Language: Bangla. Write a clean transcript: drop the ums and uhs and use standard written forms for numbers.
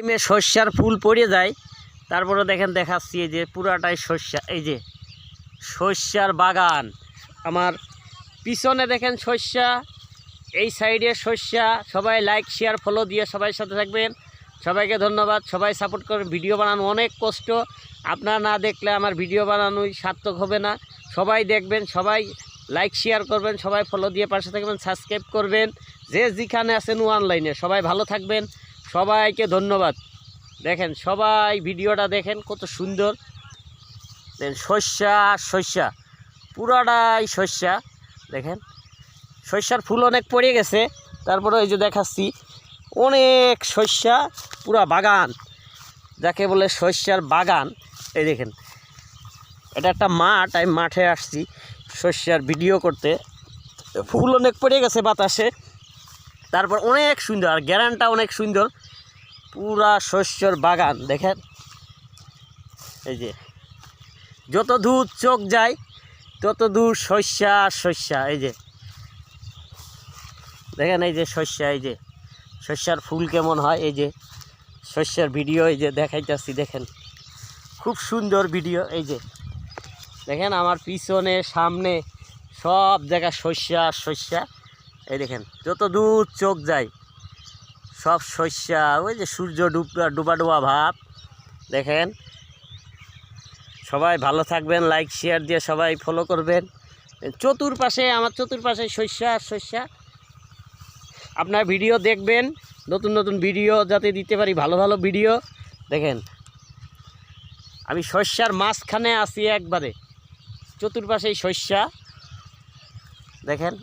টাইমে শস্যার ফুল পড়ে যায়, তারপরে দেখেন দেখাচ্ছি এই যে পুরাটাই শস্যা। এই যে শস্যার বাগান, আমার পিছনে দেখেন শস্যা, এই সাইডে শস্যা। সবাই লাইক শেয়ার ফলো দিয়ে সবাই সাথে থাকবেন। সবাইকে ধন্যবাদ, সবাই সাপোর্ট করবেন। ভিডিও বানানো অনেক কষ্ট, আপনারা না দেখলে আমার ভিডিও বানানোই সার্থক হবে না। সবাই দেখবেন, সবাই লাইক শেয়ার করবেন, সবাই ফলো দিয়ে পাশে থাকবেন, সাবস্ক্রাইব করবেন। যে যেখানে আছেন অনলাইনে সবাই ভালো থাকবেন, সবাইকে ধন্যবাদ। দেখেন সবাই ভিডিওটা দেখেন কত সুন্দর। শস্যা শস্যা পুরাটাই শস্যা। দেখেন শস্যার ফুল অনেক পড়ে গেছে, তারপরে এই যে দেখাচ্ছি অনেক শস্যা, পুরা বাগান যাকে বলে শস্যার বাগান। এই দেখেন এটা একটা মাঠ, আমি মাঠে আসছি শস্যার ভিডিও করতে। ফুল অনেক পড়ে গেছে বাতাসে, তারপর অনেক সুন্দর, আর গ্যারানটা অনেক সুন্দর, পুরা শস্যর বাগান। দেখেন এই যে যত দূর চোখ যায় তত দূর শস্যা শস্যা। এই যে দেখেন এই যে শস্যা, এই যে শস্যার ফুল কেমন হয়, এই যে শস্যার ভিডিও এই যে দেখাইতেছি। দেখেন খুব সুন্দর ভিডিও। এই যে দেখেন আমার পিছনে সামনে সব জায়গা শস্যা শস্যা। এই দেখেন যত দূর চোখ যায় সব শস্যা। ওই যে সূর্য ডুবা ডুবা ভাব। দেখেন সবাই ভালো থাকবেন, লাইক শেয়ার দিয়ে সবাই ফলো করবেন। চতুর্পাশে আমার চতুর্পাশে শস্যা শস্যা। আপনার ভিডিও দেখবেন, নতুন নতুন ভিডিও যাতে দিতে পারি, ভালো ভালো ভিডিও। দেখেন আমি শস্যার মাঝখানে আছি, একবারে চতুর্পাশেই শস্যা। দেখেন